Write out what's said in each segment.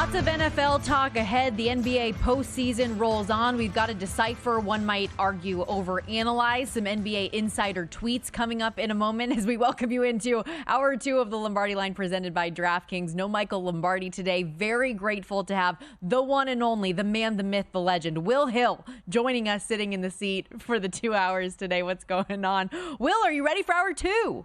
Lots of NFL talk ahead. The NBA postseason rolls on. We've got to decipher, one might argue overanalyze, some NBA insider tweets coming up in a moment as we welcome you into hour 2 of the Lombardi Line presented by DraftKings. No Michael Lombardi today. Very grateful to have the one and only, the man, the myth, the legend, Will Hill, joining us, sitting in the seat for the 2 hours today. What's going on? Will, are you ready for hour 2?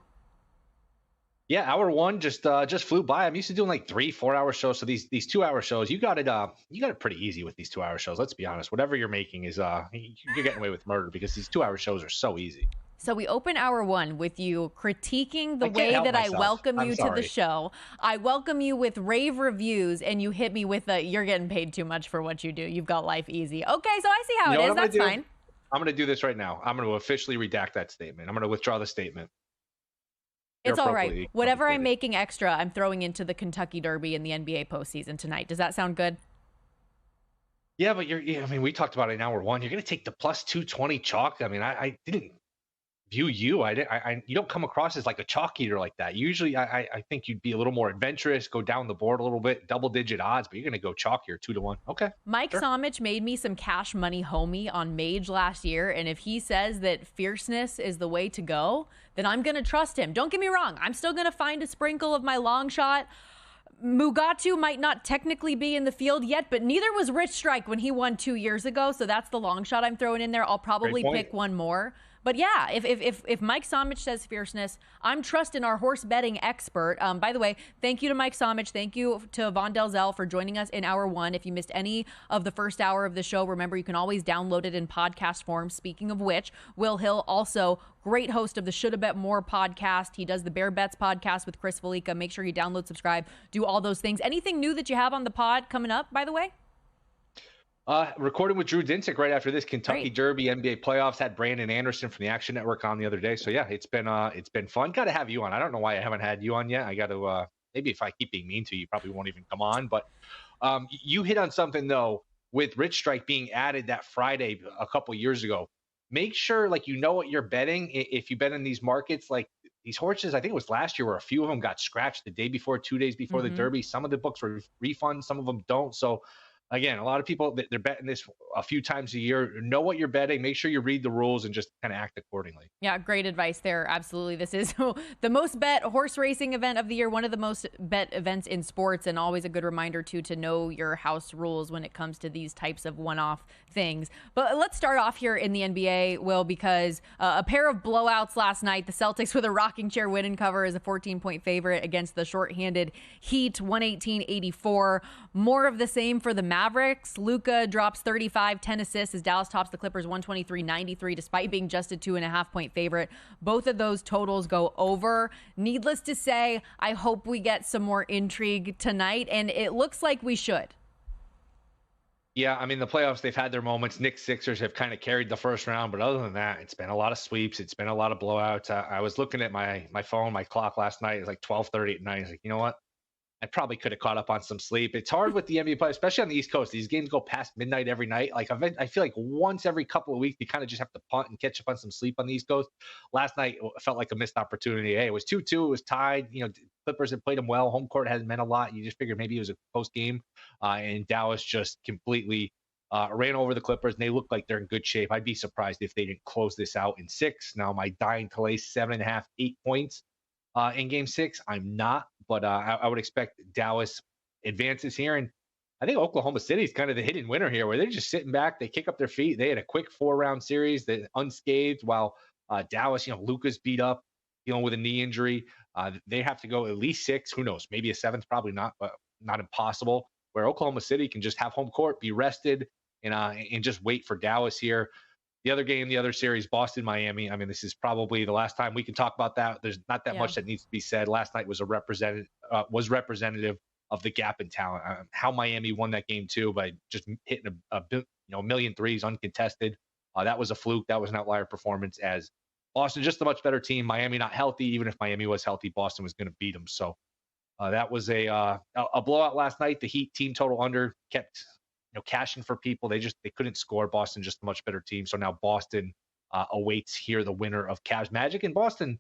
Yeah, hour 1 just flew by. I'm used to doing like 3-4 hour shows. So these 2 hour shows, you got it pretty easy with these 2 hour shows. Let's be honest. Whatever you're making is you're getting away with murder because these 2 hour shows are so easy. So we open hour 1 with you critiquing the way that I welcome you to the show. I welcome you with rave reviews, and you hit me with you're getting paid too much for what you do. You've got life easy. Okay, so I see how it is. That's fine. I'm going to do this right now. I'm going to officially redact that statement. I'm going to withdraw the statement. It's all right. Whatever I'm making extra, I'm throwing into the Kentucky Derby and the NBA postseason tonight. Does that sound good? Yeah, but we talked about it in hour 1. You're going to take the plus 220 chalk. I mean, I didn't view you. You don't come across as like a chalk eater like that. Usually, I think you'd be a little more adventurous, go down the board a little bit, double-digit odds, but you're going to go chalk here, 2-1. Okay. Mike Somich made me some cash money homie on Mage last year, and if he says that fierceness is the way to go, then I'm going to trust him. Don't get me wrong. I'm still going to find a sprinkle of my long shot. Mugatu might not technically be in the field yet, but neither was Rich Strike when he won 2 years ago, so that's the long shot I'm throwing in there. I'll probably pick one more. But yeah, if Mike Somich says fierceness, I'm trusting our horse betting expert. By the way, thank you to Mike Somich. Thank you to Von Delzell for joining us in hour 1. If you missed any of the first hour of the show, remember you can always download it in podcast form. Speaking of which, Will Hill, also great host of the Shoulda Bet More podcast. He does the Bear Bets podcast with Chris Felica. Make sure you download, subscribe, do all those things. Anything new that you have on the pod coming up, by the way? Recording with Drew Dinsick right after this Kentucky Derby NBA playoffs. Had Brandon Anderson from the Action Network on the other day. So yeah, it's been fun. Got to have you on. I don't know why I haven't had you on yet. I got to maybe if I keep being mean to you, probably won't even come on. But you hit on something though with Rich Strike being added that Friday a couple years ago. Make sure like you know what you're betting. If you bet in these markets, like these horses, I think it was last year where a few of them got scratched the day before, 2 days before the Derby. Some of the books were refunds, some of them don't. So. Again, a lot of people, they're betting this a few times a year. Know what you're betting. Make sure you read the rules and just kind of act accordingly. Yeah, great advice there. Absolutely. This is the most bet horse racing event of the year, one of the most bet events in sports, and always a good reminder, too, to know your house rules when it comes to these types of one-off things. But let's start off here in the NBA, Will, because a pair of blowouts last night. The Celtics with a rocking chair win and cover as a 14-point favorite against the shorthanded Heat, 118-84. More of the same for the Mavericks. Luka drops 35, 10 assists as Dallas tops the Clippers 123-93 despite being just a 2.5-point favorite. Both of those totals go over. Needless to say, I hope we get some more intrigue tonight, and it looks like we should. Yeah, I mean, the playoffs, they've had their moments. Knicks Sixers have kind of carried the first round, but other than that, it's been a lot of sweeps. It's been a lot of blowouts. I was looking at my phone, my clock last night. It was like 12:30 at night. I was like, you know what? I probably could have caught up on some sleep. It's hard with the NBA play, especially on the East Coast. These games go past midnight every night. Like I feel like once every couple of weeks, you kind of just have to punt and catch up on some sleep on the East Coast. Last night felt like a missed opportunity. Hey, it was 2-2. It was tied. You know, Clippers had played them well. Home court hasn't meant a lot. You just figured maybe it was a close game. And Dallas just completely ran over the Clippers, and they look like they're in good shape. I'd be surprised if they didn't close this out in 6. Now, am I dying to lay 7.5, 8 points in Game 6? I'm not, but I would expect Dallas advances here. And I think Oklahoma City is kind of the hidden winner here, where they're just sitting back. They kick up their feet. They had a quick 4-round series that unscathed, while Dallas, Luka's beat up, dealing with a knee injury. They have to go at least 6. Who knows? Maybe a 7th, probably not, but not impossible. Where Oklahoma City can just have home court, be rested, and just wait for Dallas here. The other game, the other series, Boston, Miami. I mean, this is probably the last time we can talk about that. There's not that much that needs to be said. Last night was representative of the gap in talent. How Miami won that game too by just hitting a million threes uncontested. That was a fluke. That was an outlier performance. As Boston, just a much better team. Miami not healthy. Even if Miami was healthy, Boston was going to beat them. So that was a blowout last night. The Heat team total under kept cashing for people. They couldn't score. Boston just a much better team. So now Boston awaits here the winner of Cavs Magic, and Boston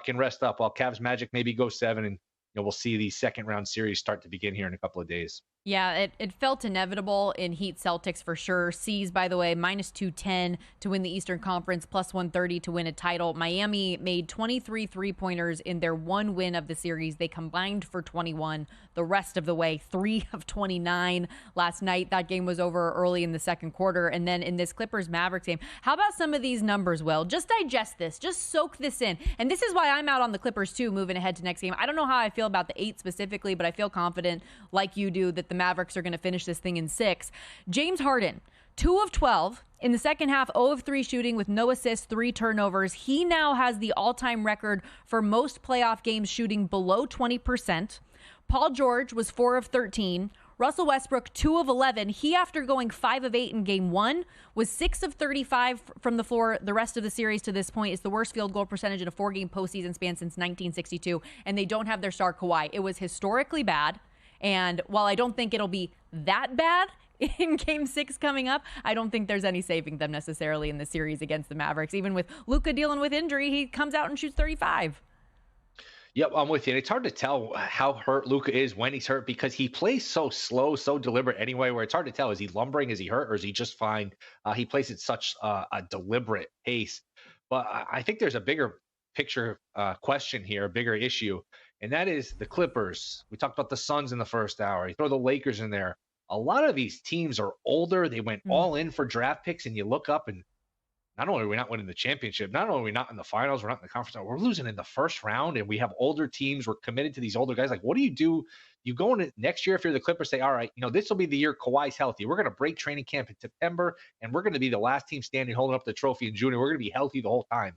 can rest up while Cavs Magic maybe go 7, and we'll see the second round series start to begin here in a couple of days. Yeah, it felt inevitable in Heat Celtics for sure. C's, by the way, minus 210 to win the Eastern Conference, plus 130 to win a title. Miami made 23 three-pointers in their one win of the series. They combined for 21 the rest of the way, 3 of 29 last night. That game was over early in the second quarter. And then in this Clippers-Mavericks game, how about some of these numbers, Will? Just digest this. Just soak this in. And this is why I'm out on the Clippers, too, moving ahead to next game. I don't know how I feel about the 8 specifically, but I feel confident, like you do, that the Mavericks are going to finish this thing in 6. James Harden, 2 of 12 in the second half, 0 of 3 shooting with no assists, 3 turnovers. He now has the all-time record for most playoff games shooting below 20%. Paul George was 4 of 13. Russell Westbrook, 2 of 11. He, after going 5 of 8 in game 1, was 6 of 35 from the floor the rest of the series to this point. It's the worst field goal percentage in a 4-game postseason span since 1962, and they don't have their star Kawhi. It was historically bad. And while I don't think it'll be that bad in game 6 coming up, I don't think there's any saving them necessarily in the series against the Mavericks. Even with Luka dealing with injury, he comes out and shoots 35. Yep, I'm with you. And it's hard to tell how hurt Luka is when he's hurt because he plays so slow, so deliberate anyway, where it's hard to tell. Is he lumbering? Is he hurt? Or is he just fine? He plays at such a deliberate pace. But I think there's a bigger picture question here, a bigger issue. And that is the Clippers. We talked about the Suns in the first hour. You throw the Lakers in there. A lot of these teams are older. They went all in for draft picks, and you look up and not only are we not winning the championship, not only are we not in the finals, we're not in the conference, we're losing in the first round, and we have older teams. We're committed to these older guys. Like, what do? You go into next year if you're the Clippers, say, all right, this will be the year Kawhi's healthy. We're going to break training camp in September, and we're going to be the last team standing holding up the trophy in June, and we're going to be healthy the whole time.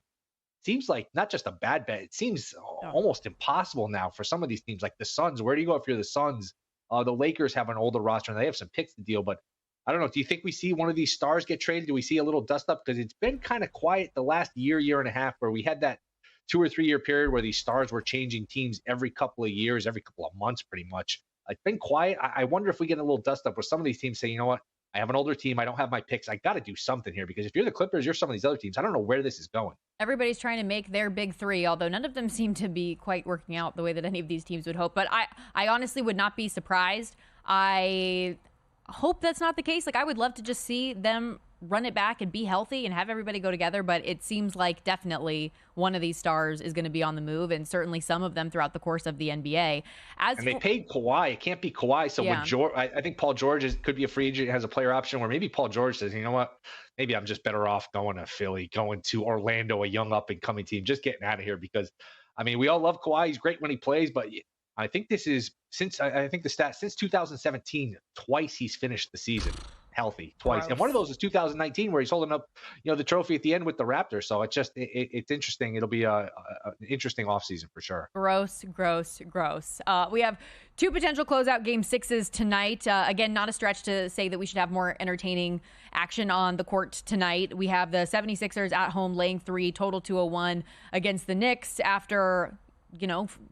Seems like not just a bad bet. It seems almost impossible now for some of these teams, like the Suns. Where do you go if you're the Suns? The Lakers have an older roster, and they have some picks to deal, but I don't know. Do you think we see one of these stars get traded? Do we see a little dust up? Because it's been kind of quiet the last year and a half, where we had that 2 or 3 year period where these stars were changing teams every couple of years, every couple of months, pretty much. It's been quiet. I wonder if we get a little dust up where some of these teams say, you know what? I have an older team. I don't have my picks. I got to do something here, because if you're the Clippers, you're some of these other teams. I don't know where this is going. Everybody's trying to make their big 3, although none of them seem to be quite working out the way that any of these teams would hope. But I honestly would not be surprised. I hope that's not the case. Like, I would love to just see them run it back and be healthy and have everybody go together, but it seems like definitely one of these stars is going to be on the move, and certainly some of them throughout the course of the NBA. And they paid Kawhi. It can't be Kawhi. So with George, I think Paul George could be a free agent, has a player option, where maybe Paul George says, you know what, maybe I'm just better off going to Philly, going to Orlando, a young up-and-coming team, just getting out of here. Because, I mean, we all love Kawhi. He's great when he plays, but I think this is since 2017, twice he's finished the season healthy, twice. Gross. And one of those is 2019, where he's holding up, the trophy at the end with the Raptors. So it's interesting. It'll be an interesting offseason for sure. Gross. We have 2 potential closeout game 6s tonight. Again, not a stretch to say that we should have more entertaining action on the court tonight. We have the 76ers at home laying 3, total 201 against the Knicks after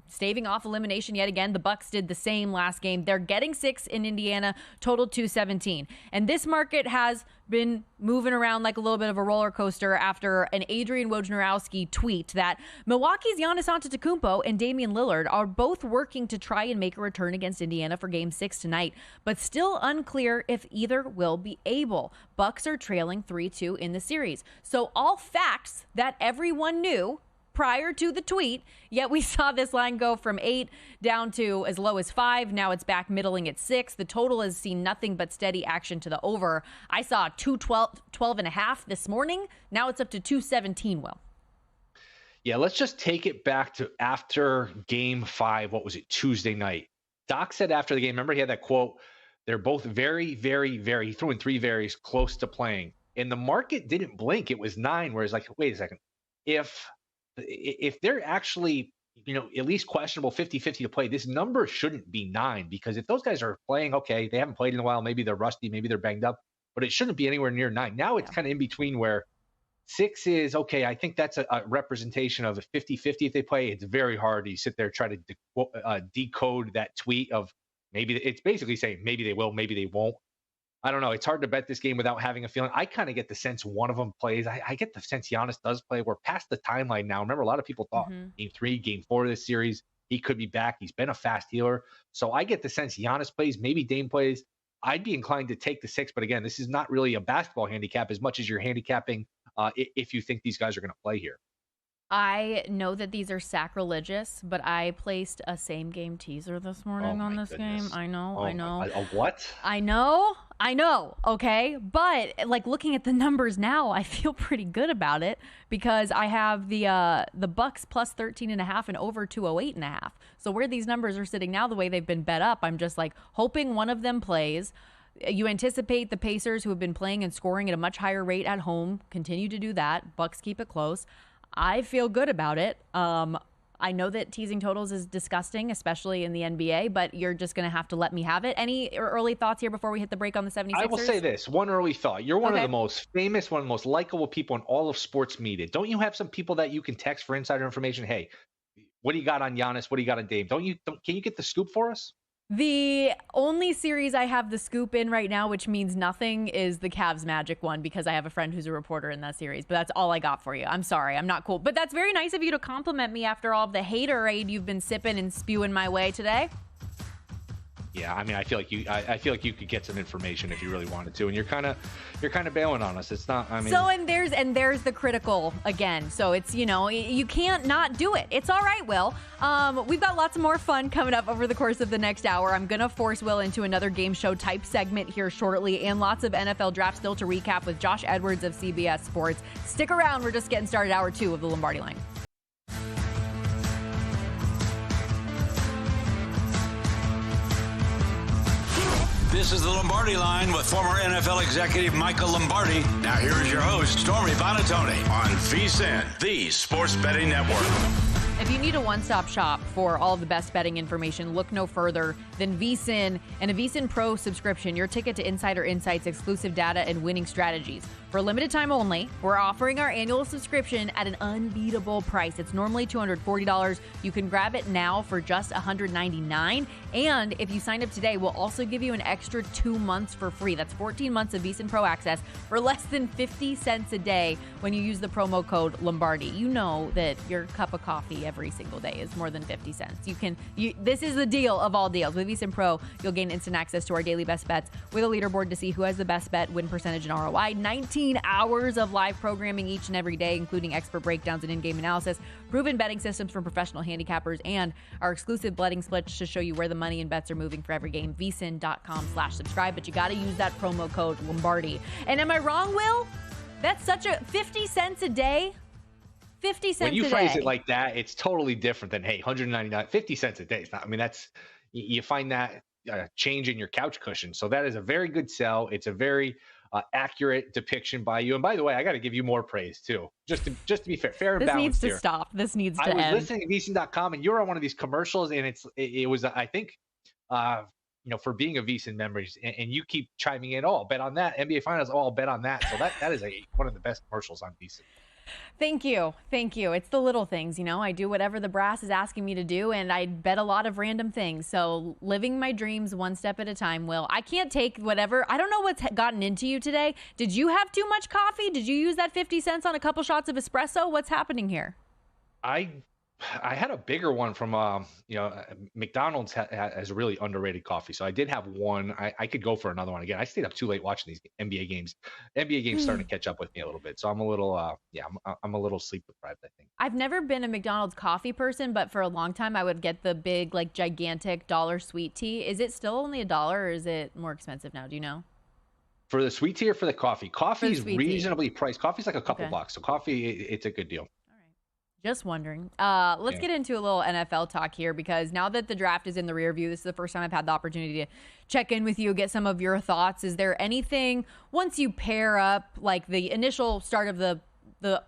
staving off elimination yet again. The Bucks did the same last game. They're getting 6 in Indiana, total 217. And this market has been moving around like a little bit of a roller coaster after an Adrian Wojnarowski tweet that Milwaukee's Giannis Antetokounmpo and Damian Lillard are both working to try and make a return against Indiana for game 6 tonight, but still unclear if either will be able. Bucks are trailing 3-2 in the series. So all facts that everyone knew prior to the tweet, yet we saw this line go from 8 down to as low as 5. Now it's back middling at 6. The total has seen nothing but steady action to the over. I saw 212.5 this morning. Now it's up to 217, Will. Yeah, let's just take it back to after game 5. What was it, Tuesday night? Doc said after the game, remember he had that quote, they're both very, very, very, he threw in 3 varies, close to playing. And the market didn't blink. It was 9, whereas like, wait a second. If they're actually, at least questionable 50-50 to play, this number shouldn't be 9, because if those guys are playing, okay, they haven't played in a while, maybe they're rusty, maybe they're banged up, but it shouldn't be anywhere near 9. Now it's kind of in between, where 6 is, okay, I think that's a representation of a 50-50 if they play. It's very hard to sit there, try to decode that tweet of maybe it's basically saying maybe they will, maybe they won't. I don't know. It's hard to bet this game without having a feeling. I kind of get the sense one of them plays. I get the sense Giannis does play. We're past the timeline now. Remember, a lot of people thought game 3, game 4 of this series, He could be back. He's been a fast healer. So I get the sense Giannis plays, maybe Dame plays. I'd be inclined to take the 6. But again, this is not really a basketball handicap as much as you're handicapping if you think these guys are going to play here. I know that these are sacrilegious, but I placed a same game teaser this morning on this game. I know. A what? I know. Okay. But like looking at the numbers now, I feel pretty good about it because I have the Bucks plus 13.5 and over 208.5. So where these numbers are sitting now, the way they've been bet up, I'm just like hoping one of them plays. You anticipate the Pacers, who have been playing and scoring at a much higher rate at home, continue to do that. Bucks keep it close. I feel good about it. I know that teasing totals is disgusting, especially in the NBA, but you're just going to have to let me have it. Any early thoughts here before we hit the break on the 76ers? I will say this, one early thought. You're one of the most famous, one of the most likable people in all of sports media. Don't you have some people that you can text for insider information? Hey, what do you got on Giannis? What do you got on Dame? Can you get the scoop for us? The only series I have the scoop in right now, which means nothing, is the Cavs Magic one because I have a friend who's a reporter in that series. But that's all I got for you. I'm sorry. I'm not cool. But that's very nice of you to compliment me after all of the haterade you've been sipping and spewing my way today. Yeah, I mean, I feel like you could get some information if you really wanted to, and you're kind of bailing on us. It's not. I mean, so and there's the critical again. So it's you can't not do it. It's all right, Will. We've got lots of more fun coming up over the course of the next hour. I'm gonna force Will into another game show type segment here shortly, and lots of NFL draft still to recap with Josh Edwards of CBS Sports. Stick around. We're just getting started. Hour 2 of the Lombardi Line. This is the Lombardi Line with former NFL executive Michael Lombardi. Now here is your host, Stormy Buonantony, on VSiN, the Sports Betting Network. If you need a one-stop shop for all of the best betting information, look no further than VSiN and a VSiN Pro subscription, your ticket to insider insights, exclusive data, and winning strategies. For a limited time only, we're offering our annual subscription at an unbeatable price. It's normally $240. You can grab it now for just $199. And if you sign up today, we'll also give you an extra 2 months for free. That's 14 months of VSiN Pro access for less than 50 cents a day when you use the promo code Lombardi. You know that your cup of coffee every single day is more than 50 cents. This is the deal of all deals. With VSiN Pro, you'll gain instant access to our daily best bets with a leaderboard to see who has the best bet, win percentage, and ROI. 19 hours of live programming each and every day, including expert breakdowns and in-game analysis, proven betting systems from professional handicappers, and our exclusive betting splits to show you where the money and bets are moving for every game. VSiN.com/subscribe, but you got to use that promo code Lombardi. And am I wrong, Will? That's such a 50 cents a day. 50 cents a day. When you phrase it like that, it's totally different than, hey, 199, 50 cents a day. It's not, I mean, that's, you find that change in your couch cushion. So that is a very good sell. It's a very accurate depiction by you. And by the way, I got to give you more praise too. Just to be fair and balanced. This needs to here. stop. This needs to end. I was end. listening to VSiN.com and you're on one of these commercials, and it was, I think, for being a VSiN member, and you keep chiming in, oh, I'll bet on that. NBA Finals, oh, I'll bet on that. So that is one of the best commercials on VSiN. Thank you. It's the little things, I do whatever the brass is asking me to do, and I bet a lot of random things. So living my dreams one step at a time, Will. I can't take whatever. I don't know what's gotten into you today. Did you have too much coffee? Did you use that 50 cents on a couple shots of espresso? What's happening here? I had a bigger one from, McDonald's has a really underrated coffee. So I did have one. I could go for another one again. I stayed up too late watching these NBA games. NBA games starting to catch up with me a little bit. So I'm a little, I'm a little sleep deprived, I think. I've never been a McDonald's coffee person, but for a long time I would get the big, gigantic $1 sweet tea. Is it still only $1 or is it more expensive now? Do you know? For the sweet tea or for the coffee? Coffee is reasonably priced. Coffee's like a couple bucks. So coffee, it's a good deal. Just wondering. Let's get into a little NFL talk here, because now that the draft is in the rear view, this is the first time I've had the opportunity to check in with you, get some of your thoughts. Is there anything, once you pair up like the initial start of the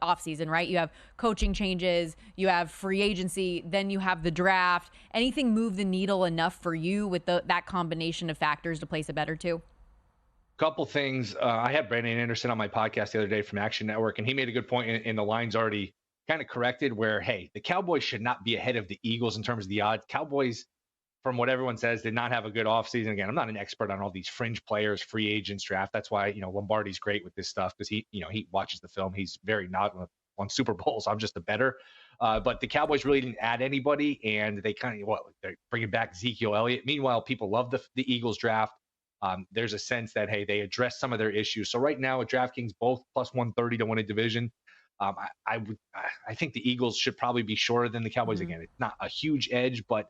offseason, right? You have coaching changes, you have free agency, then you have the draft. Anything move the needle enough for you with that combination of factors to place a bet or two? Couple things. I had Brandon Anderson on my podcast the other day from Action Network, and he made a good point, and the line's already kind of corrected where, hey, the Cowboys should not be ahead of the Eagles in terms of the odds. Cowboys, from what everyone says, did not have a good offseason. Again, I'm not an expert on all these fringe players, free agents, draft. That's why, Lombardi's great with this stuff because he watches the film. He's very not won Super Bowls. I'm just a bettor. But the Cowboys really didn't add anybody, and they they're bringing back Ezekiel Elliott. Meanwhile, people love the Eagles draft. There's a sense that, hey, they addressed some of their issues. So right now at DraftKings, both plus 130 to win a division. I think the Eagles should probably be shorter than the Cowboys. Again, it's not a huge edge, but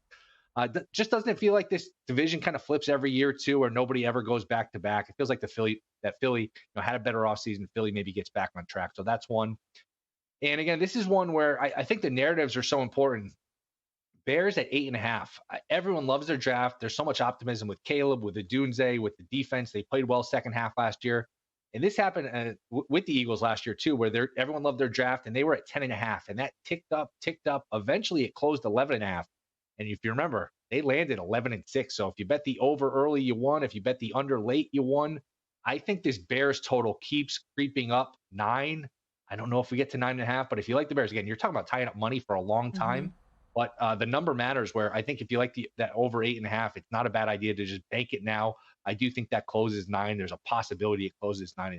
just doesn't it feel like this division kind of flips every year too, or nobody ever goes back to back? It feels like Philly had a better offseason. Philly maybe gets back on track. So that's one. And again, this is one where I think the narratives are so important. Bears at 8.5. Everyone loves their draft. There's so much optimism with Caleb, with the Dunze, with the defense. They played well second half last year. And this happened with the Eagles last year too, where everyone loved their draft, and they were at 10.5. And that ticked up. Eventually it closed 11.5. And if you remember, they landed 11-6. So if you bet the over early, you won. If you bet the under late, you won. I think this Bears total keeps creeping up 9. I don't know if we get to 9.5, but if you like the Bears, again, you're talking about tying up money for a long time. But the number matters, where I think if you like that over 8.5, it's not a bad idea to just bank it now. I do think that closes 9. There's a possibility it closes 9.5.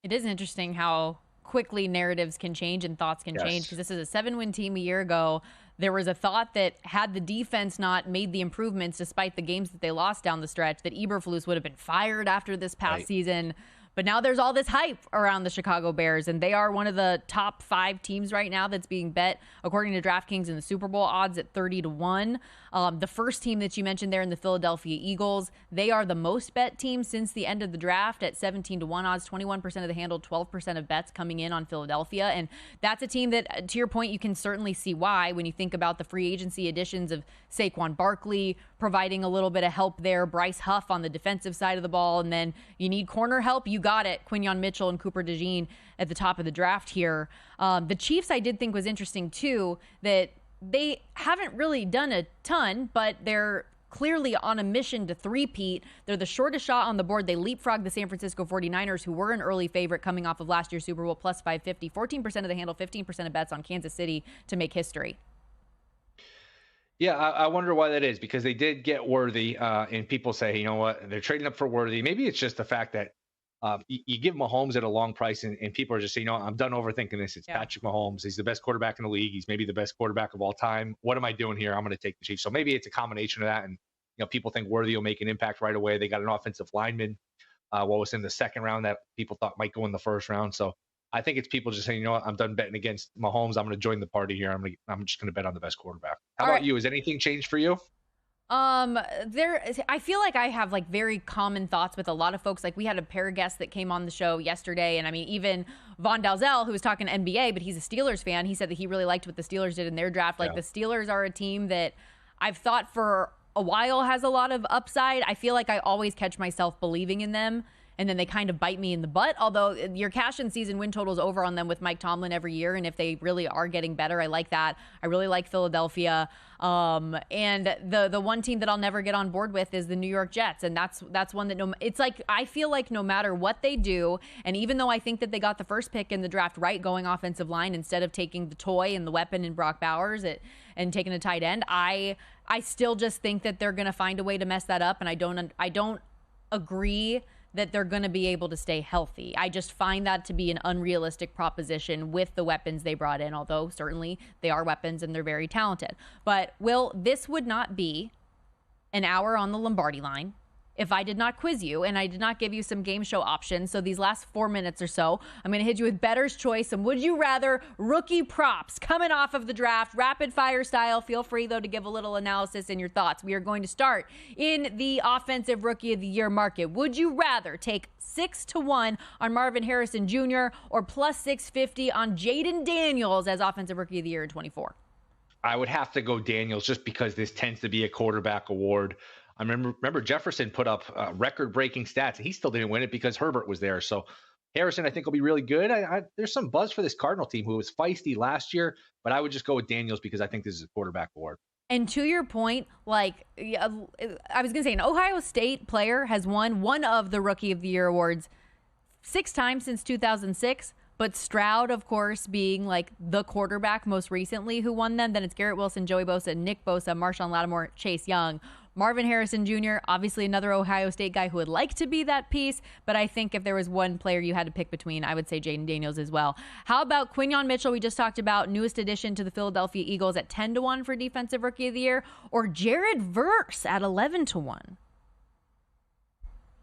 It is interesting how quickly narratives can change and thoughts can change, because this is a 7-win team a year ago. There was a thought that had the defense not made the improvements despite the games that they lost down the stretch, that Eberflus would have been fired after this past season. But now there's all this hype around the Chicago Bears, and they are one of the top 5 teams right now that's being bet, according to DraftKings, in the Super Bowl odds at 30-1. The first team that you mentioned there in the Philadelphia Eagles, they are the most bet team since the end of the draft at 17-1 odds, 21% of the handle, 12% of bets coming in on Philadelphia. And that's a team that, to your point, you can certainly see why when you think about the free agency additions of Saquon Barkley providing a little bit of help there, Bryce Huff on the defensive side of the ball, and then you need corner help. You got it, Quinyon Mitchell and Cooper DeJean at the top of the draft here. The Chiefs, I did think was interesting too, that they haven't really done a ton, but they're clearly on a mission to three-peat. They're the shortest shot on the board. They leapfrogged the San Francisco 49ers, who were an early favorite coming off of last year's Super Bowl, plus 550, 14% of the handle, 15% of bets on Kansas City to make history. Yeah, I wonder why that is, because they did get Worthy, and people say, you know what, they're trading up for Worthy. Maybe it's just the fact that you give Mahomes at a long price, and people are just saying, I'm done overthinking this. It's Patrick Mahomes. He's the best quarterback in the league. He's maybe the best quarterback of all time. What am I doing here? I'm going to take the Chiefs. So maybe it's a combination of that. And people think Worthy will make an impact right away. They got an offensive lineman, what was in the second round that people thought might go in the first round. So I think it's people just saying, you know what, I'm done betting against Mahomes. I'm going to join the party here. I'm just going to bet on the best quarterback. How about you? Has anything changed for you? I feel like I have like very common thoughts with a lot of folks. Like we had a pair of guests that came on the show yesterday, and I mean, even Von Dalzell, who was talking NBA, but he's a Steelers fan. He said that he really liked what the Steelers did in their draft. Like the Steelers are a team that I've thought for a while has a lot of upside. I feel like I always catch myself believing in them, and then they kind of bite me in the butt. Although your cash and season win totals over on them with Mike Tomlin every year, and if they really are getting better, I like that. I really like Philadelphia. And the one team that I'll never get on board with is the New York Jets, and that's one that it's like I feel like no matter what they do, and even though I think that they got the first pick in the draft right, going offensive line instead of taking the toy and the weapon in Brock Bowers and taking a tight end, I still just think that they're going to find a way to mess that up, and I don't agree that they're going to be able to stay healthy. I just find that to be an unrealistic proposition with the weapons they brought in, although certainly they are weapons and they're very talented. But, Will, this would not be an hour on the Lombardi Line if I did not quiz you and I did not give you some game show options. So these last 4 minutes or so, I'm going to hit you with Bettor's Choice, some Would You Rather rookie props coming off of the draft, rapid fire style. Feel free, though, to give a little analysis and your thoughts. We are going to start in the offensive rookie of the year market. Would you rather take 6-1 on Marvin Harrison Jr. or plus 650 on Jaden Daniels as offensive rookie of the year in 24? I would have to go Daniels, just because this tends to be a quarterback award. I remember Jefferson put up record-breaking stats, and he still didn't win it because Herbert was there. So Harrison, I think, will be really good. There's some buzz for this Cardinal team, who was feisty last year, but I would just go with Daniels because I think this is a quarterback award. And to your point, like I was going to say, an Ohio State player has won one of the Rookie of the Year awards 6 times since 2006. But Stroud, of course, being like the quarterback most recently who won them. Then it's Garrett Wilson, Joey Bosa, Nick Bosa, Marshawn Lattimore, Chase Young. Marvin Harrison Jr., obviously another Ohio State guy who would like to be that piece, but I think if there was one player you had to pick between, I would say Jaden Daniels as well. How about Quinyon Mitchell, we just talked about, newest addition to the Philadelphia Eagles at 10-1 for Defensive Rookie of the Year, or Jared Verse at 11-1?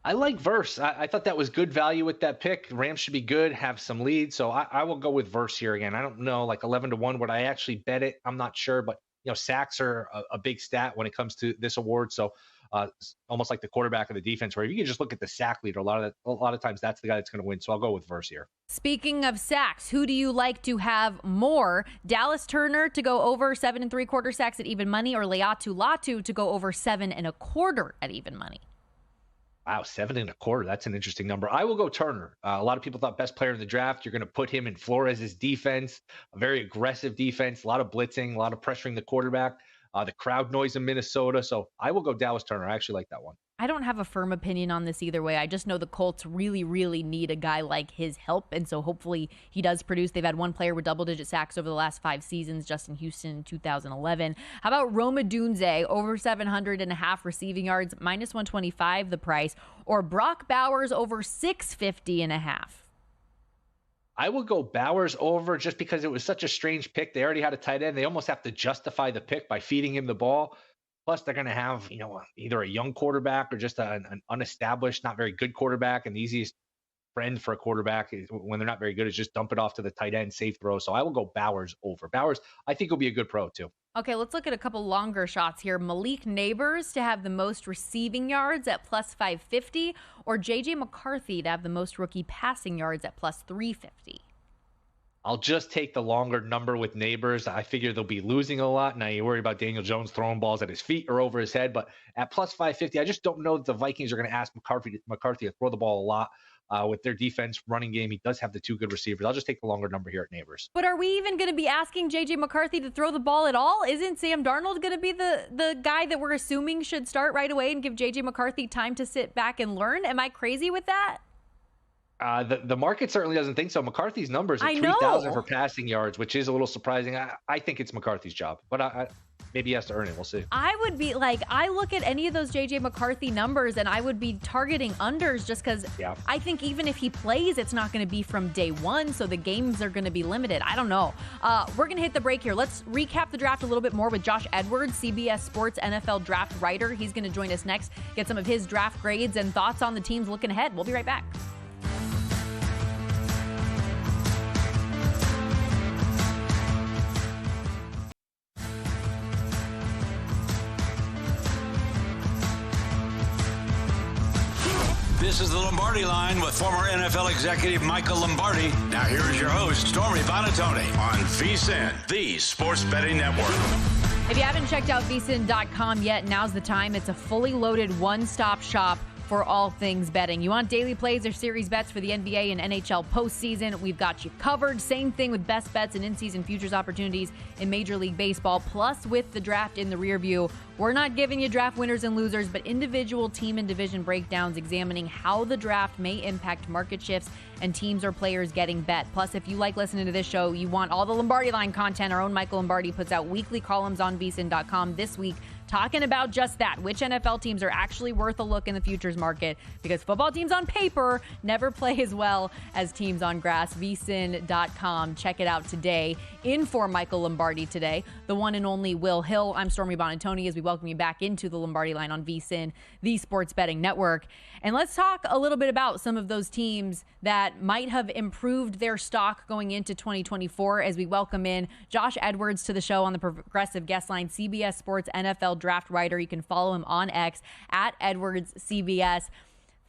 I like Verse. I thought that was good value with that pick. Rams should be good, have some lead. So I will go with Verse here again. I don't know, like 11-1, would I actually bet it? I'm not sure, but sacks are a big stat when it comes to this award. So almost like the quarterback of the defense, where you can just look at the sack leader. A lot of times that's the guy that's going to win. So I'll go with Verse here. Speaking of sacks, who do you like to have more? Dallas Turner to go over 7 3/4 sacks at even money, or Leatu Latu to go over 7 1/4 at even money? Wow, 7 1/4. That's an interesting number. I will go Turner. A lot of people thought best player in the draft. You're going to put him in Flores' defense, a very aggressive defense, a lot of blitzing, a lot of pressuring the quarterback, the crowd noise in Minnesota. So I will go Dallas Turner. I actually like that one. I don't have a firm opinion on this either way. I just know the Colts really, really need a guy like his help. And so hopefully he does produce. They've had one player with double-digit sacks over the last 5 seasons, Justin Houston in 2011. How about Roma Dunze, over 700.5 receiving yards, -125 the price, or Brock Bowers over 650.5? I will go Bowers over, just because it was such a strange pick. They already had a tight end. They almost have to justify the pick by feeding him the ball. Plus, they're going to have, either a young quarterback or just an unestablished, not very good quarterback. And the easiest friend for a quarterback when they're not very good is just dump it off to the tight end, safe throw. So I will go Bowers over. Bowers, I think, will be a good pro too. Okay, let's look at a couple longer shots here. Malik Neighbors to have the most receiving yards at +550, or J.J. McCarthy to have the most rookie passing yards at +350. I'll just take the longer number with Neighbors. I figure they'll be losing a lot. Now you worry about Daniel Jones throwing balls at his feet or over his head, but at +550, I just don't know that the Vikings are going to ask McCarthy to throw the ball a lot. With their defense running game, he does have the 2 good receivers. I'll just take the longer number here at Neighbors. But are we even going to be asking J.J. McCarthy to throw the ball at all? Isn't Sam Darnold going to be the guy that we're assuming should start right away and give J.J. McCarthy time to sit back and learn? Am I crazy with that? The market certainly doesn't think so. McCarthy's numbers are 3,000 for passing yards, which is a little surprising. I think it's McCarthy's job, but maybe he has to earn it. We'll see. I would be like, I look at any of those J.J. McCarthy numbers and I would be targeting unders, just because I think even if he plays, it's not going to be from day one. So the games are going to be limited. I don't know. We're going to hit the break here. Let's recap the draft a little bit more with Josh Edwards, CBS Sports NFL draft writer. He's going to join us next, get some of his draft grades and thoughts on the teams looking ahead. We'll be right back. This is the Lombardi Line with former NFL executive Michael Lombardi. Now here is your host, Stormy Buonantony, on VSiN, the Sports Betting Network. If you haven't checked out VSiN.com yet, now's the time. It's a fully loaded one-stop shop for all things betting. You want daily plays or series bets for the NBA and NHL postseason? We've got you covered. Same thing with best bets and in-season futures opportunities in Major League Baseball. Plus, with the draft in the rear view, we're not giving you draft winners and losers, but individual team and division breakdowns examining how the draft may impact market shifts and teams or players getting bet. Plus, if you like listening to this show, you want all the Lombardi Line content. Our own Michael Lombardi puts out weekly columns on VSiN.com this week, talking about just that, which NFL teams are actually worth a look in the futures market, because football teams on paper never play as well as teams on grass. VSiN.com. Check it out today. In for Michael Lombardi today, the one and only Will Hill. I'm Stormy Buonantony as we welcome you back into the Lombardi Line on VSiN, the Sports Betting Network. And let's talk a little bit about some of those teams that might have improved their stock going into 2024 as we welcome in Josh Edwards to the show on the Progressive Guest Line, CBS Sports NFL draft writer. You can follow him on X at EdwardsCBS.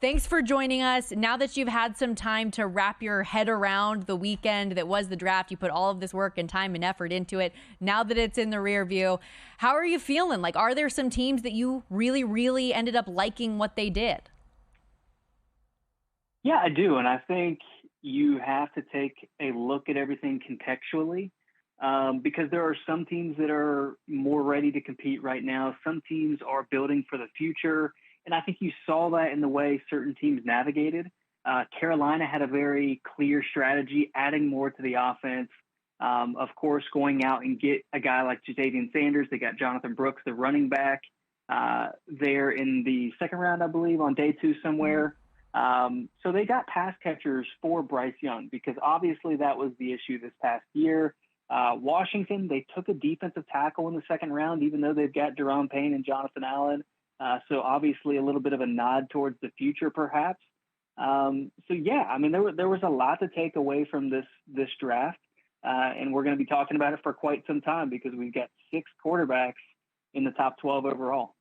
Thanks for joining us. Now that you've had some time to wrap your head around the weekend that was the draft, you put all of this work and time and effort into it. Now that it's in the rear view, how are you feeling? Like, are there some teams that you really, really ended up liking what they did? Yeah, I do. And I think you have to take a look at everything contextually, because there are some teams that are more ready to compete right now. Some teams are building for the future. And I think you saw that in the way certain teams navigated. Carolina had a very clear strategy, adding more to the offense. Of course, going out and get a guy like Jadavian Sanders. They got Jonathan Brooks, the running back. there in the second round, I believe, on day 2 somewhere. So they got pass catchers for Bryce Young because obviously that was the issue this past year. Washington, they took a defensive tackle in the second round, even though they've got Deron Payne and Jonathan Allen. So obviously a little bit of a nod towards the future, perhaps. So yeah, I mean, there was a lot to take away from this draft. And we're going to be talking about it for quite some time because we've got 6 quarterbacks in the top 12 overall.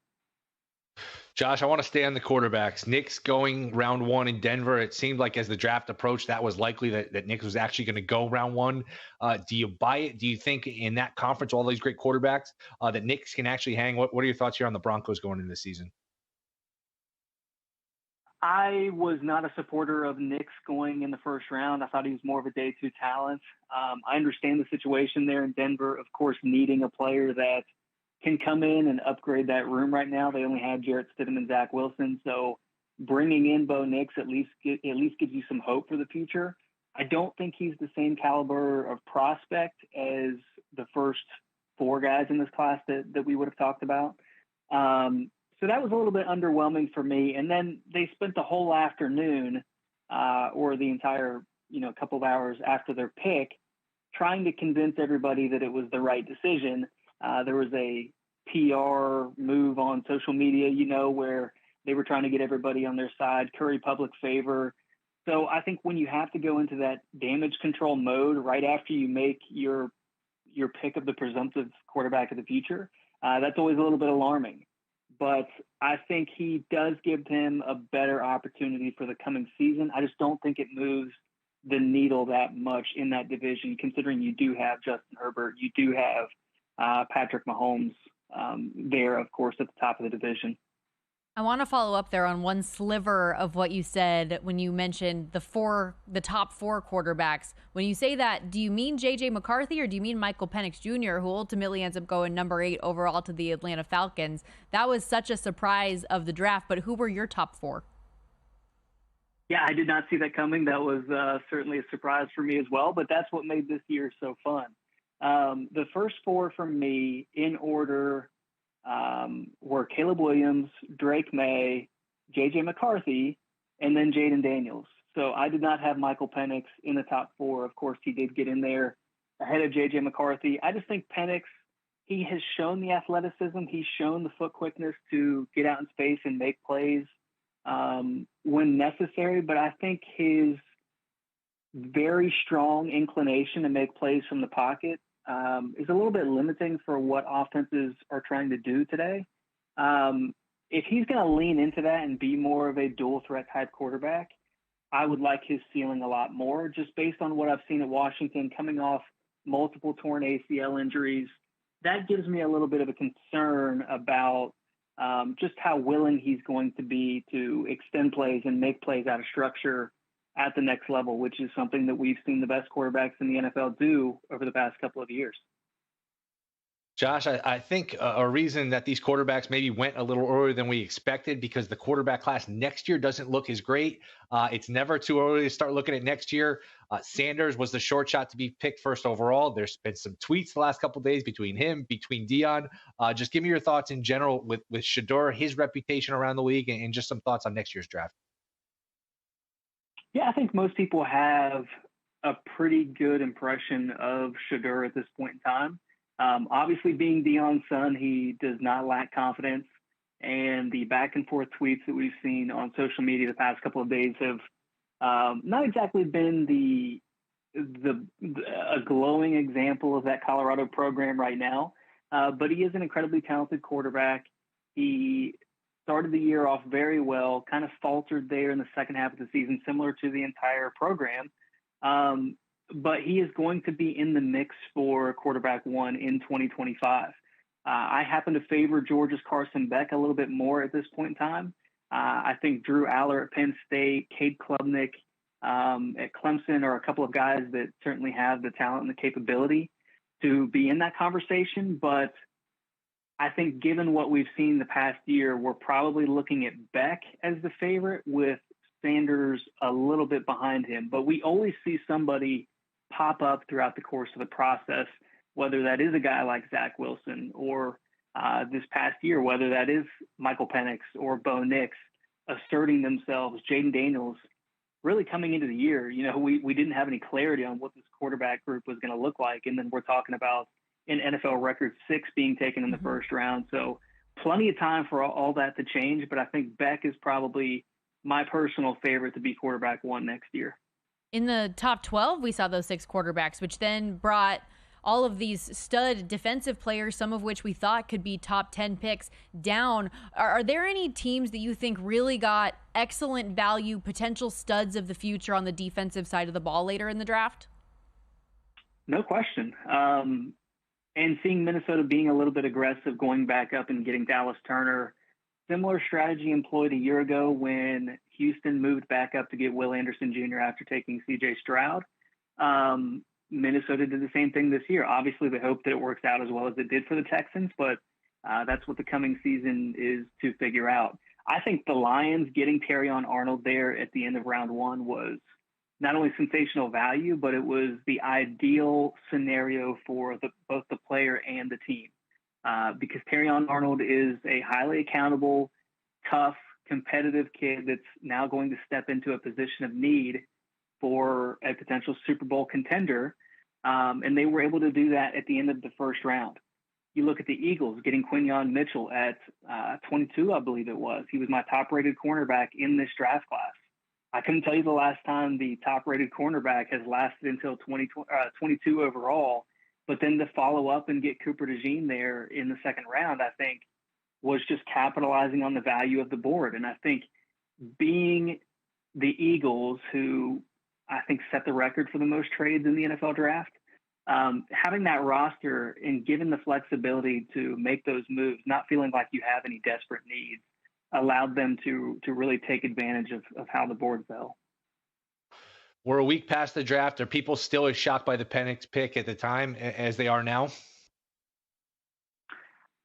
Josh, I want to stay on the quarterbacks. Nick's going round 1 in Denver. It seemed like as the draft approached, that was likely that Nick was actually going to go round 1. Do you buy it? Do you think in that conference, all these great quarterbacks, that Nick's can actually hang? What are your thoughts here on the Broncos going into the season? I was not a supporter of Nick's going in the first round. I thought he was more of a day 2 talent. I understand the situation there in Denver, of course, needing a player that can come in and upgrade that room right now. They only had Jarrett Stidham and Zach Wilson. So bringing in Bo Nix at least gives you some hope for the future. I don't think he's the same caliber of prospect as the first 4 guys in this class that we would have talked about. So that was a little bit underwhelming for me. And then they spent the whole afternoon or the entire, couple of hours after their pick trying to convince everybody that it was the right decision. There was a PR move on social media, where they were trying to get everybody on their side, curry public favor. So I think when you have to go into that damage control mode right after you make your pick of the presumptive quarterback of the future, that's always a little bit alarming. But I think he does give him a better opportunity for the coming season. I just don't think it moves the needle that much in that division, considering you do have Justin Herbert, you do have Patrick Mahomes there, of course, at the top of the division. I want to follow up there on one sliver of what you said when you mentioned the top 4 quarterbacks. When you say that, do you mean J.J. McCarthy or do you mean Michael Penix Jr., who ultimately ends up going number 8 overall to the Atlanta Falcons? That was such a surprise of the draft, but who were your top 4? Yeah, I did not see that coming. That was certainly a surprise for me as well, but that's what made this year so fun. The first 4 for me in order were Caleb Williams, Drake May, J.J. McCarthy, and then Jaden Daniels. So I did not have Michael Penix in the top 4. Of course, he did get in there ahead of J.J. McCarthy. I just think Penix, he has shown the athleticism. He's shown the foot quickness to get out in space and make plays when necessary. But I think his very strong inclination to make plays from the pocket is a little bit limiting for what offenses are trying to do today. If he's going to lean into that and be more of a dual threat type quarterback, I would like his ceiling a lot more, just based on what I've seen at Washington coming off multiple torn ACL injuries. That gives me a little bit of a concern about just how willing he's going to be to extend plays and make plays out of structure at the next level, which is something that we've seen the best quarterbacks in the NFL do over the past couple of years. Josh, I think a reason that these quarterbacks maybe went a little earlier than we expected because the quarterback class next year doesn't look as great. It's never too early to start looking at next year. Sanders was the short shot to be picked first overall. There's been some tweets the last couple of days between Dion. Just give me your thoughts in general with Shedeur, his reputation around the league, and just some thoughts on next year's draft. Yeah, I think most people have a pretty good impression of Shedeur at this point in time. Obviously, being Dion's son, he does not lack confidence. And the back and forth tweets that we've seen on social media the past couple of days have not exactly been a glowing example of that Colorado program right now. But he is an incredibly talented quarterback. He started the year off very well, kind of faltered there in the second half of the season, similar to the entire program. But he is going to be in the mix for quarterback 1 in 2025. I happen to favor Georgia's Carson Beck a little bit more at this point in time. I think Drew Aller at Penn State, Cade Klubnik at Clemson are a couple of guys that certainly have the talent and the capability to be in that conversation. But I think given what we've seen the past year, we're probably looking at Beck as the favorite with Sanders a little bit behind him. But we always see somebody pop up throughout the course of the process, whether that is a guy like Zach Wilson or this past year, whether that is Michael Penix or Bo Nix asserting themselves, Jaden Daniels really coming into the year. We didn't have any clarity on what this quarterback group was going to look like. And then we're talking about an NFL record 6 being taken in the first round. So plenty of time for all that to change. But I think Beck is probably my personal favorite to be quarterback 1 next year. In the top 12, we saw those 6 quarterbacks, which then brought all of these stud defensive players, some of which we thought could be top 10 picks, down. Are there any teams that you think really got excellent value, potential studs of the future on the defensive side of the ball later in the draft? No question. And seeing Minnesota being a little bit aggressive, going back up and getting Dallas Turner, similar strategy employed a year ago when Houston moved back up to get Will Anderson Jr. after taking C.J. Stroud. Minnesota did the same thing this year. Obviously, they hope that it works out as well as it did for the Texans, but that's what the coming season is to figure out. I think the Lions getting Terrion Arnold there at the end of round 1 was not only sensational value, but it was the ideal scenario for both the player and the team. Because Terrion Arnold is a highly accountable, tough, competitive kid that's now going to step into a position of need for a potential Super Bowl contender. And they were able to do that at the end of the first round. You look at the Eagles getting Quinyon Mitchell at 22, I believe it was. He was my top-rated cornerback in this draft class. I couldn't tell you the last time the top-rated cornerback has lasted until 22 overall. But then to follow up and get Cooper DeJean there in the second round, I think, was just capitalizing on the value of the board. And I think being the Eagles, who I think set the record for the most trades in the NFL draft, having that roster and given the flexibility to make those moves, not feeling like you have any desperate needs, allowed them to really take advantage of how the board fell. We're a week past the draft. Are people still as shocked by the Penix pick at the time as they are now?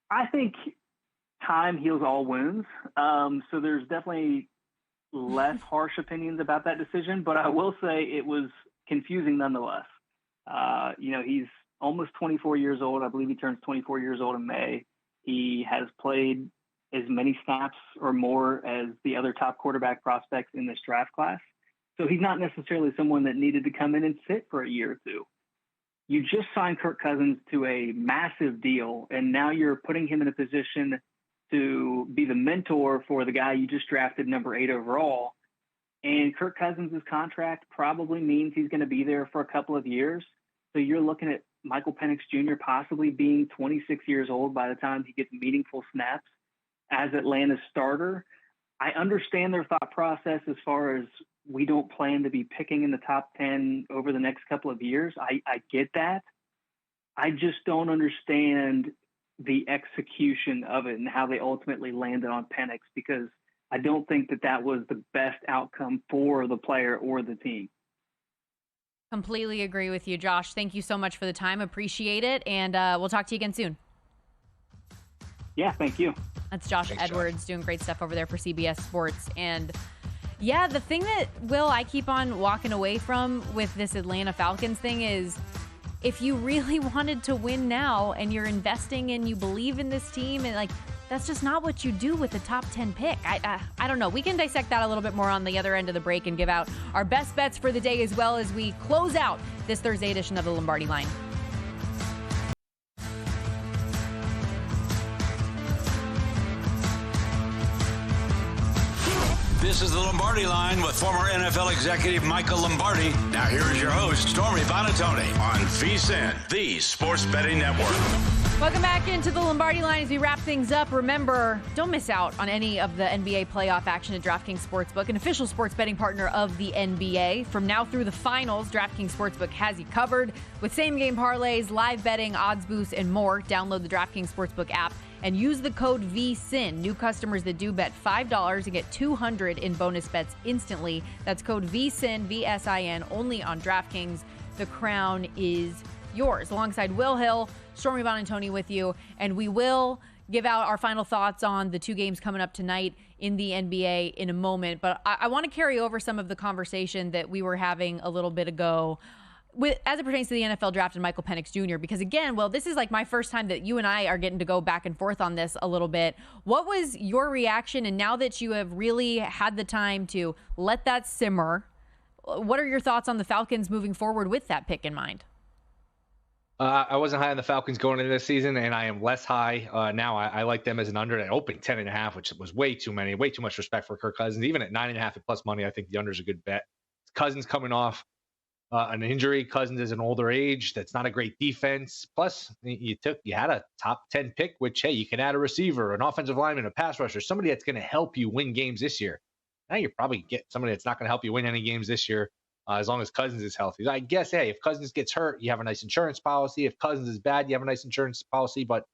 I think time heals all wounds. So there's definitely less harsh opinions about that decision, but I will say it was confusing nonetheless. He's almost 24 years old. I believe he turns 24 years old in May. He has played as many snaps or more as the other top quarterback prospects in this draft class. So he's not necessarily someone that needed to come in and sit for a year or two. You just signed Kirk Cousins to a massive deal, and now you're putting him in a position to be the mentor for the guy you just drafted number 8 overall. And Kirk Cousins' contract probably means he's going to be there for a couple of years. So you're looking at Michael Penix Jr. possibly being 26 years old by the time he gets meaningful snaps as Atlanta's starter. I understand their thought process as far as we don't plan to be picking in the top 10 over the next couple of years. I get that. I just don't understand the execution of it and how they ultimately landed on Penix, because I don't think that was the best outcome for the player or the team. Completely agree with you, Josh. Thank you so much for the time. Appreciate it. And we'll talk to you again soon. Yeah, thank you. That's Josh Edwards doing great stuff over there for CBS Sports. And yeah, the thing that, Will, I keep on walking away from with this Atlanta Falcons thing is if you really wanted to win now and you're investing and you believe in this team, and that's just not what you do with a top 10 pick. I don't know. We can dissect that a little bit more on the other end of the break and give out our best bets for the day as well as we close out this Thursday edition of the Lombardi Line. This is the Lombardi Line with former NFL executive Michael Lombardi. Now here is your host, Stormy Buonantony, on VSiN, the Sports Betting Network. Welcome back into the Lombardi Line as we wrap things up. Remember, don't miss out on any of the NBA playoff action at DraftKings Sportsbook, an official sports betting partner of the NBA. From now through the finals, DraftKings Sportsbook has you covered with same-game parlays, live betting, odds boosts, and more. Download the DraftKings Sportsbook app and use the code VSiN. New customers that do bet $5 and get $200 in bonus bets instantly. That's code VSiN, VSIN, only on DraftKings. The crown is yours. Alongside Will Hill, Stormy Buonantony with you, and we will give out our final thoughts on the 2 games coming up tonight in the NBA in a moment. But I want to carry over some of the conversation that we were having a little bit ago. as it pertains to the NFL draft and Michael Penix Jr., because again, well, this is like my first time that you and I are getting to go back and forth on this a little bit. What was your reaction? And now that you have really had the time to let that simmer, what are your thoughts on the Falcons moving forward with that pick in mind? I wasn't high on the Falcons going into this season, and I am less high now. I like them as an under. It opened 10.5, which was way too much respect for Kirk Cousins. Even at 9.5 at plus money, I think the under is a good bet. Cousins coming off an injury. Cousins is an older age. That's not a great defense. Plus, you had a top 10 pick, which, hey, you can add a receiver, an offensive lineman, a pass rusher, somebody that's going to help you win games this year. Now you probably get somebody that's not going to help you win any games this year. As long as Cousins is healthy. I guess, hey, if Cousins gets hurt, you have a nice insurance policy. If Cousins is bad, you have a nice insurance policy. But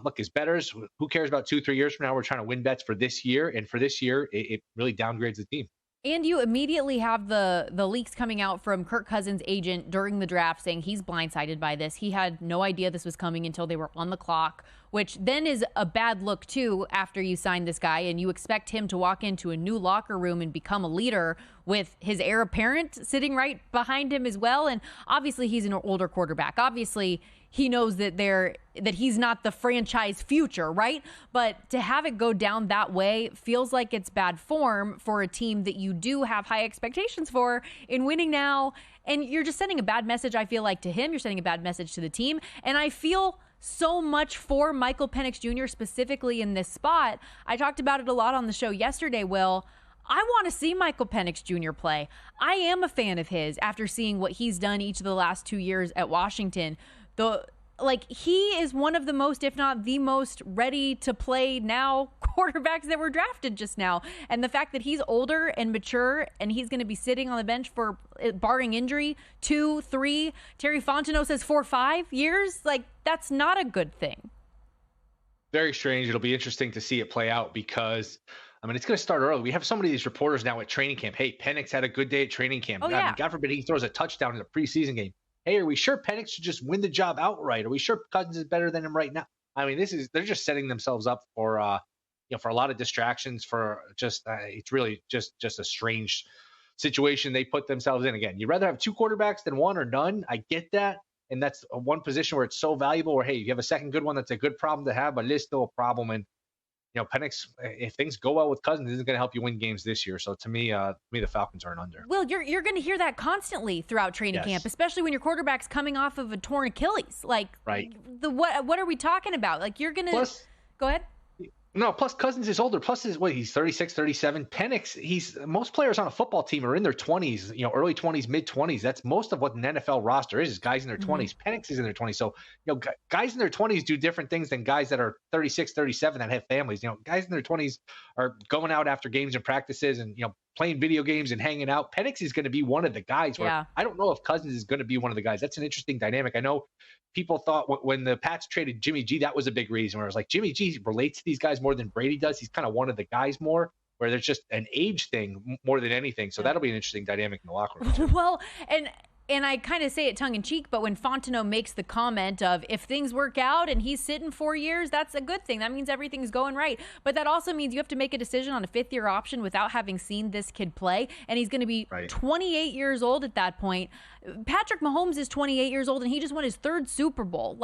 look, as bettors, who cares about 2-3 years from now? We're trying to win bets for this year. And for this year, it really downgrades the team. And you immediately have the leaks coming out from Kirk Cousins' agent during the draft saying he's blindsided by this. He had no idea this was coming until they were on the clock, which then is a bad look, too, after you sign this guy and you expect him to walk into a new locker room and become a leader with his heir apparent sitting right behind him as well. And obviously he's an older quarterback. Obviously he knows that he's not the franchise future, right? But to have it go down that way feels like it's bad form for a team that you do have high expectations for in winning now. And you're just sending a bad message, I feel like, to him. You're sending a bad message to the team. And I feel so much for Michael Penix Jr. specifically in this spot. I talked about it a lot on the show yesterday, Will. I want to see Michael Penix Jr. play. I am a fan of his after seeing what he's done each of the last 2 years at Washington. He is one of the most, if not the most, ready to play now quarterbacks that were drafted just now. And the fact that he's older and mature and he's going to be sitting on the bench for, barring injury, 2, 3, Terry Fontenot says 4, 5 years, that's not a good thing. Very strange. It'll be interesting to see it play out because, it's going to start early. We have so many of these reporters now at training camp. Hey, Penix had a good day at training camp. God forbid he throws a touchdown in a preseason game. Hey, are we sure Penix should just win the job outright? Are we sure Cousins is better than him right now? They're just setting themselves up for, for a lot of distractions. For just, it's really just a strange situation they put themselves in. Again, you'd rather have 2 quarterbacks than 1 or none. I get that, and that's one position where it's so valuable. Where hey, you have a second good one, that's a good problem to have, but it is still a problem. And Penix, if things go well with Cousins, isn't going to help you win games this year. So to me, the Falcons are an under. Well, you're going to hear that constantly throughout training camp, especially when your quarterback's coming off of a torn Achilles. Right. What are we talking about? You're going to go ahead. No, plus Cousins is older. Plus he's 36, 37. Penix, most players on a football team are in their 20s, early 20s, mid 20s. That's most of what an NFL roster is guys in their 20s. Penix is in their 20s. So, guys in their 20s do different things than guys that are 36, 37 that have families. Guys in their 20s are going out after games and practices and, playing video games and hanging out. Penix is going to be one of the guys where I don't know if Cousins is going to be one of the guys. That's an interesting dynamic. I know people thought when the Pats traded Jimmy G, that was a big reason where it was like Jimmy G relates to these guys more than Brady does. He's kind of one of the guys more where there's just an age thing more than anything. So that'll be an interesting dynamic in the locker room. Well, and I kind of say it tongue in cheek, but when Fontenot makes the comment of if things work out and he's sitting 4 years, that's a good thing. That means everything's going right. But that also means you have to make a decision on a 5th-year option without having seen this kid play. And he's going to be 28 years old at that point. Patrick Mahomes is 28 years old and he just won his 3rd Super Bowl.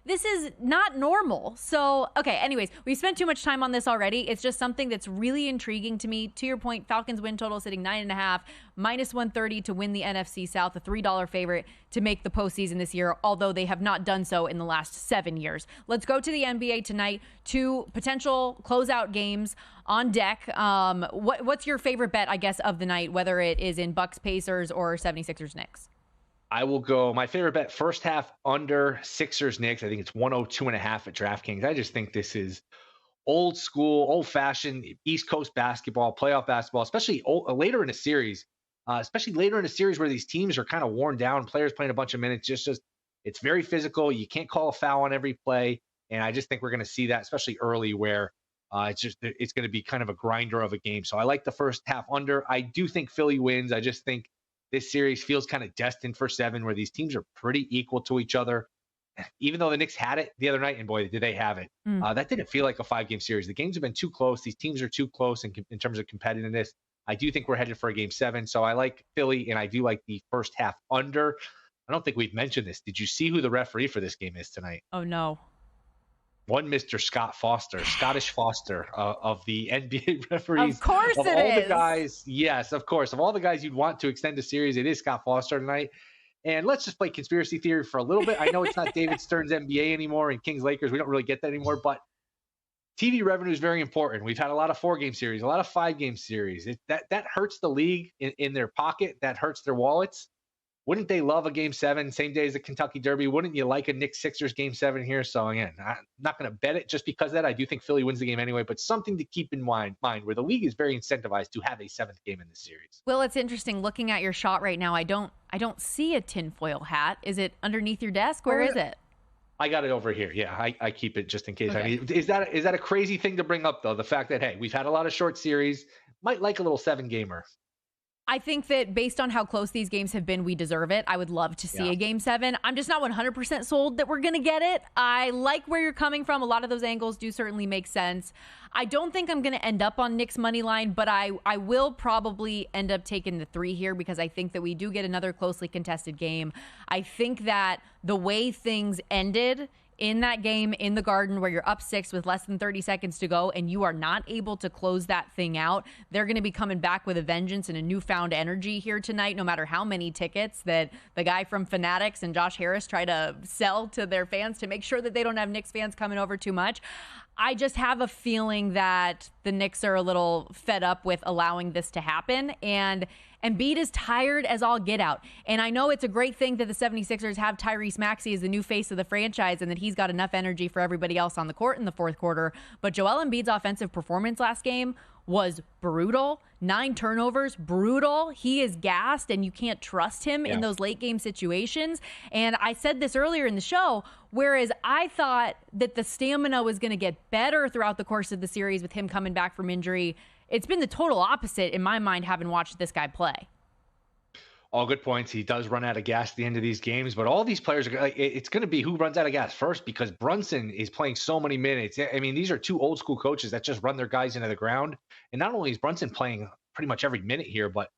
This is not normal. So, okay, anyways, we spent too much time on this already. It's just something that's really intriguing to me. To your point, Falcons win total sitting 9.5, minus 130 to win the NFC South, a $3 favorite to make the postseason this year, although they have not done so in the last 7 years. Let's go to the NBA tonight. 2 potential closeout games on deck. What's your favorite bet, I guess, of the night, whether it is in Bucks Pacers or 76ers Knicks? I will go my favorite bet, first half under Sixers Knicks. I think it's 102.5 at DraftKings. I just think this is old school, old fashioned East Coast basketball, playoff basketball, especially later in a series. Especially later in a series where these teams are kind of worn down, players playing a bunch of minutes. Just it's very physical. You can't call a foul on every play, and I just think we're going to see that, especially early, where it's going to be kind of a grinder of a game. So I like the first half under. I do think Philly wins. I just think this series feels kind of destined for 7, where these teams are pretty equal to each other. Even though the Knicks had it the other night, and boy, did they have it. That didn't feel like a 5-game series. The games have been too close. These teams are too close in terms of competitiveness. I do think we're headed for a game 7. So I like Philly, and I do like the first half under. I don't think we've mentioned this. Did you see who the referee for this game is tonight? Oh, no. One Mr. Scottish Foster of the NBA referees. Of course of it all is. The guys, yes, of course. Of all the guys you'd want to extend the series, it is Scott Foster tonight. And let's just play conspiracy theory for a little bit. I know it's not David Stern's NBA anymore and Kings Lakers. We don't really get that anymore, but TV revenue is very important. We've had a lot of 4-game series, a lot of 5-game series. That hurts the league in their pocket. That hurts their wallets. Wouldn't they love a Game 7, same day as the Kentucky Derby? Wouldn't you like a Knicks Sixers Game 7 here? So again, I'm not going to bet it just because of that. I do think Philly wins the game anyway, but something to keep in mind where the league is very incentivized to have a 7th game in the series. Well, it's interesting looking at your shot right now. I don't see a tinfoil hat. Is it underneath your desk? Where is it? I got it over here. Yeah, I keep it just in case. Okay. I mean, is that a crazy thing to bring up though? The fact that, hey, we've had a lot of short series, might like a little 7-gamer. I think that based on how close these games have been, we deserve it. I would love to see a Game 7. I'm just not 100% sold that we're going to get it. I like where you're coming from. A lot of those angles do certainly make sense. I don't think I'm going to end up on Knicks money line, but I will probably end up taking the 3 here because I think that we do get another closely contested game. I think that the way things ended in that game in the Garden where you're up 6 with less than 30 seconds to go and you are not able to close that thing out, they're going to be coming back with a vengeance and a newfound energy here tonight, no matter how many tickets that the guy from Fanatics and Josh Harris try to sell to their fans to make sure that they don't have Knicks fans coming over too much. I just have a feeling that the Knicks are a little fed up with allowing this to happen, and Embiid is tired as all get out. And I know it's a great thing that the 76ers have Tyrese Maxey as the new face of the franchise and that he's got enough energy for everybody else on the court in the fourth quarter. But Joel Embiid's offensive performance last game was brutal. 9 turnovers, brutal. He is gassed and you can't trust him in those late game situations. And I said this earlier in the show, whereas I thought that the stamina was going to get better throughout the course of the series with him coming back from injury. It's been the total opposite in my mind, having watched this guy play. All good points. He does run out of gas at the end of these games, but all these players are like, it's going to be who runs out of gas first because Brunson is playing so many minutes. I mean, these are 2 old school coaches that just run their guys into the ground. And not only is Brunson playing pretty much every minute here, but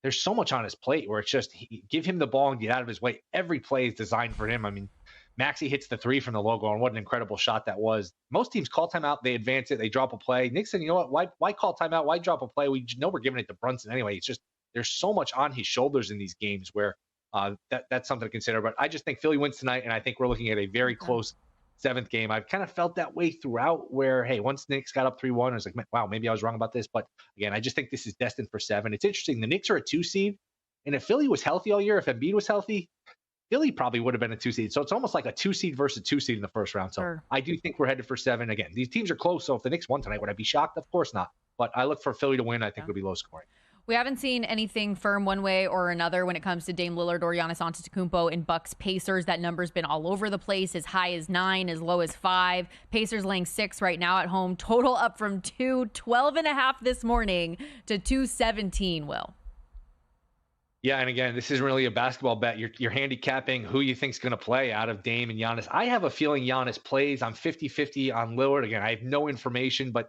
there's so much on his plate where it's just give him the ball and get out of his way. Every play is designed for him. I mean, Maxey hits the 3 from the logo, and what an incredible shot that was. Most teams call timeout, they advance it, they drop a play. Knicks said, you know what? Why call timeout? Why drop a play? We know we're giving it to Brunson anyway. It's just there's so much on his shoulders in these games where that's something to consider. But I just think Philly wins tonight, and I think we're looking at a very close 7th game. I've kind of felt that way throughout where, hey, once Knicks got up 3-1, I was like, wow, maybe I was wrong about this. But again, I just think this is destined for 7. It's interesting. The Knicks are a 2 seed, and if Philly was healthy all year, if Embiid was healthy, Philly probably would have been a 2 seed. So it's almost like a 2 seed versus a 2 seed in the first round. So I do think we're headed for 7. Again, these teams are close. So if the Knicks won tonight, would I be shocked? Of course not. But I look for Philly to win. I think it'll be low scoring. We haven't seen anything firm one way or another when it comes to Dame Lillard or Giannis Antetokounmpo in Bucks Pacers. That number's been all over the place, as high as 9, as low as 5. Pacers laying 6 right now at home. Total up from 12.5 this morning to 217, Will. Yeah, and again, this isn't really a basketball bet. You're handicapping who you think's going to play out of Dame and Giannis. I have a feeling Giannis plays. I'm 50-50 on Lillard. Again, I have no information, but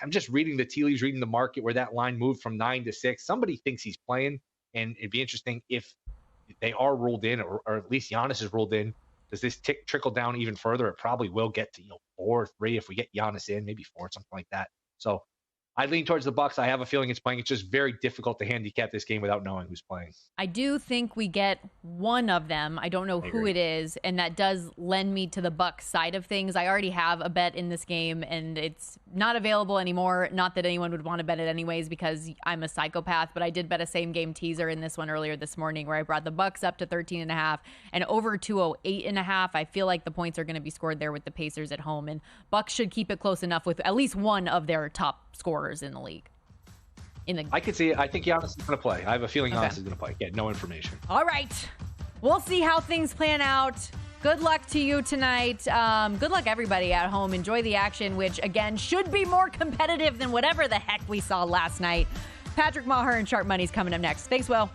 I'm just reading the tea leaves, reading the market where that line moved from 9 to 6. Somebody thinks he's playing, and it'd be interesting if they are ruled in, or at least Giannis is ruled in. Does this trickle down even further? It probably will get to 4 or 3 if we get Giannis in, maybe 4, something like that. So I lean towards the Bucks. I have a feeling it's playing. It's just very difficult to handicap this game without knowing who's playing. I do think we get one of them. I don't know who it is, and that does lend me to the Bucks side of things. I already have a bet in this game, and it's not available anymore. Not that anyone would want to bet it anyways because I'm a psychopath, but I did bet a same-game teaser in this one earlier this morning where I brought the Bucks up to 13.5 and over 208.5. I feel like the points are going to be scored there with the Pacers at home, and Bucks should keep it close enough with at least one of their top scorers in the league. I could see it. I think Giannis is going to play. I have a feeling Giannis is going to play. Again, no information. All right. We'll see how things plan out. Good luck to you tonight. Good luck, everybody at home. Enjoy the action, which, again, should be more competitive than whatever the heck we saw last night. Patrick Maher and Sharp Money's coming up next. Thanks, Will.